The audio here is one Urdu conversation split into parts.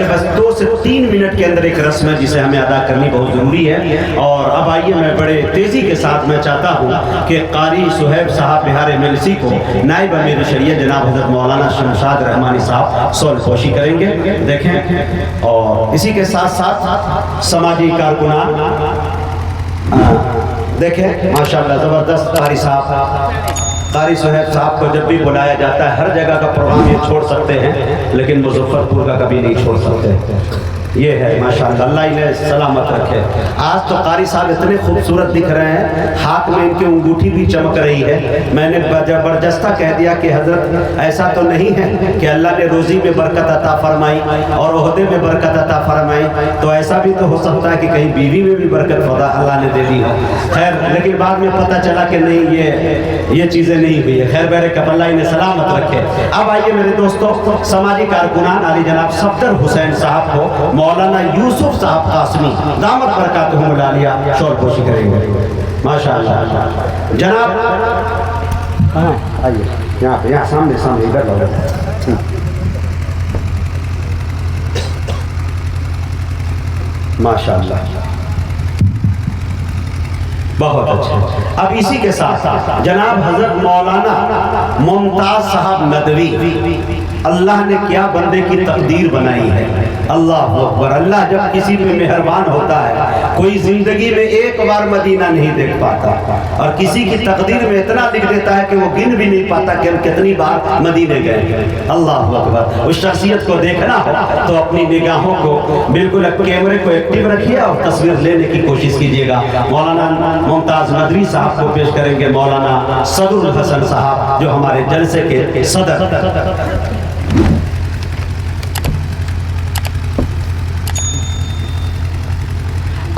بس 2 سے 3 منٹ کے اندر ایک رسم ہے جسے ہمیں ادا کرنی بہت ضروری ہے. اور اب آئیے میں بڑے تیزی کے ساتھ میں چاہتا ہوں کہ قاری صہیب صاحب بہار مجلسی کو نائب امیر شریعت جناب حضرت مولانا شمشاد رحمانی صاحب سول پوشی کریں گے. دیکھیں اور اسی کے ساتھ ساتھ سماجی کارکنان دیکھیں ماشاءاللہ زبردست قاری صاحب قاری صہیب صاحب کو جب بھی بلایا جاتا ہے ہر جگہ کا پروگرام یہ چھوڑ سکتے ہیں لیکن مظفرپور کا کبھی نہیں چھوڑ سکتے. یہ ہے ماشاءاللہ اللہ انہیں سلامت رکھے. آج تو قاری صاحب اتنے خوبصورت دکھ رہے ہیں, ہاتھ میں ان کی انگوٹھی بھی چمک رہی ہے. میں نے زبردستہ کہہ دیا کہ حضرت ایسا تو نہیں ہے کہ اللہ نے روزی میں برکت عطا فرمائی اور عہدے میں برکت عطا فرمائی, تو ایسا بھی تو ہو سکتا ہے کہ کہیں بیوی میں بھی برکت خدا اللہ نے دے دی ہو. خیر لیکن بعد میں پتہ چلا کہ نہیں یہ چیزیں نہیں ہوئی ہے. خیر بہر کب اللہ انہیں سلامت رکھے. اب آئیے میرے دوستو سماجی کارکنان علی جناب صفدر حسین صاحب کو مولانا یوسف صاحب قاسمی دامت برکاتہم العالیہ شور پوشی کریں گے. ماشاءاللہ جناب آئیے یہاں سامنے ادھر لوگ ماشاءاللہ بہت اچھا. اب اسی کے ساتھ جناب حضرت مولانا ممتاز صاحب ندوی, اللہ نے کیا بندے کی تقدیر بنائی ہے. اللہ اکبر. اللہ جب کسی پہ مہربان ہوتا ہے, کوئی زندگی میں ایک بار مدینہ نہیں دیکھ پاتا اور کسی کی تقدیر میں اتنا لکھ دیتا ہے کہ وہ گن بھی نہیں پاتا کہ ہم کتنی بار مدینے گئے. اللہ اکبر. اس شخصیت کو دیکھنا ہو تو اپنی نگاہوں کو بالکل کیمرے کو ایکٹیو رکھیے اور تصویر لینے کی کوشش کیجیے گا. مولانا ممتاز ندوی صاحب کو پیش کریں گے مولانا صدر الحسن صاحب جو ہمارے جلسے کے صدر.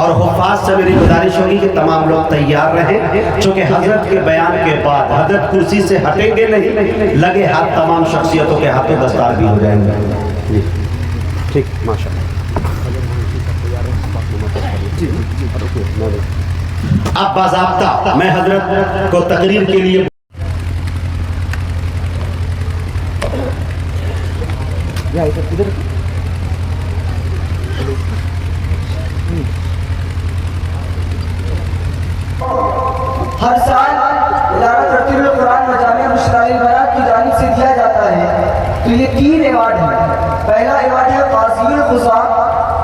اور حفاظ سے میری گزارش ہوگی کہ تمام لوگ تیار رہیں چونکہ حضرت کے بیان کے بعد حضرت کرسی سے ہٹیں گے نہیں, لگے ہاتھ تمام شخصیتوں کے ہاتھوں دستار بھی ہو جائیں گے. ٹھیک ماشاءاللہ. اب باضابطہ میں حضرت کو تقریر کے لیے ہر سال ادارہ ترتیب القرآن و جامعہ مشتاق البنات کی جانب سے دیا جاتا ہے. تو یہ 3 ایوارڈ ہیں. پہلا ایوارڈ ہے قاضی القضاء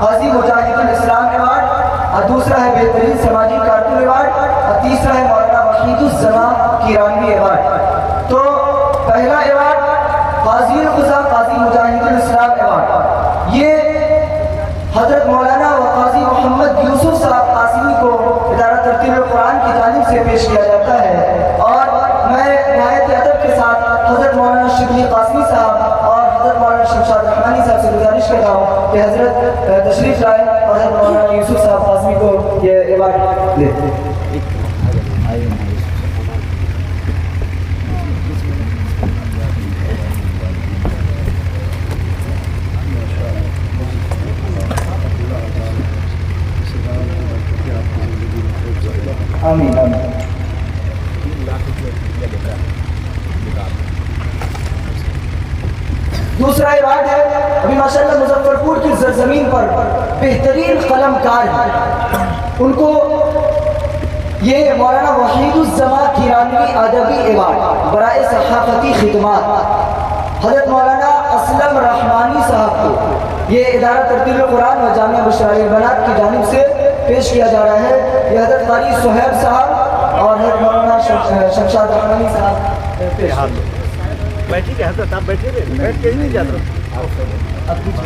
قاضی مجاہد الاسلام ایوارڈ, اور دوسرا ہے بہترین سماجی کارکن ایوارڈ, اور تیسرا ہے مولانا وحید الزمان کیرانوی ایوارڈ. تو پہلا ایوارڈ قاضی القضاء قاضی مجاہد الاسلام ایوارڈ یہ حضرت مولانا و قاضی محمد یوسف صاحب قاسمی کو ادارہ ترتیب القرآن کی جانب سے پیش کیا جاتا ہے. اور میں نہایت ادب کے ساتھ حضرت مولانا شبلی قاسمی صاحب اور حضرت مولانا شمشاد رحمانی صاحب سے گزارش کرتا ہوں کہ حضرت تشریف لائیں اور حضرت مولانا یوسف صاحب قاسمی کو یہ ایوارڈ دیں. آمین آمین. دوسرا ایوارڈ ہے ابھی ماشاءاللہ مظفرپور کی زمین پر بہترین قلم کار ہیں, ان کو یہ مولانا وحید الزمان کیرانوی ادبی ایوارڈ برائے صحافتی خدمات حضرت مولانا اسلم رحمانی صاحب کو یہ ادارہ ترتیب القرآن و جامعہ مشتاق البنات کی جانب سے پیش کیا جا رہا ہے. یہ حضرت قاری صہیب صاحب اور حضرت مولانا شمشاد رحمانی صاحب پیش بیٹھی کہ حضرت آپ بیٹھے ہوئے بیٹھ کے ہی نہیں جاتا. اب کچھ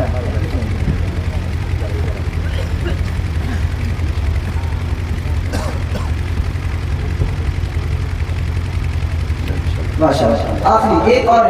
ماشاءاللہ. آخری ایک اور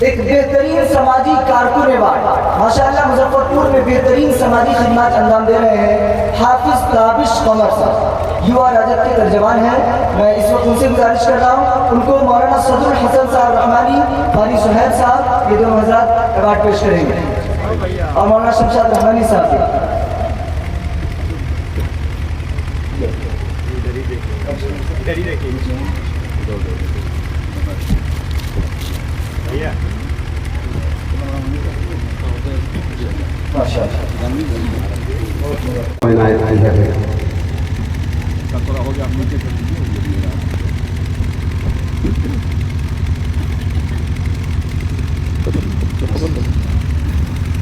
ایک بہترین سماجی کارکن ایوارڈ ماشاءاللہ مظفرپور میں بہترین سماجی خدمات انجام دے رہے ہیں حافظ تابش قمر صاحب, یو آر راجد کے ترجمان ہیں. میں اس وقت ان سے گزارش کر رہا ہوں ان کو مولانا صدر الحسن صاحب رحمانی قاری صہیب صاحب یہ دونوں حضرات ایوارڈ پیش کریں گے, اور مولانا شمشاد رحمانی صاحب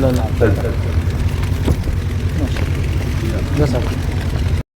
لا لا.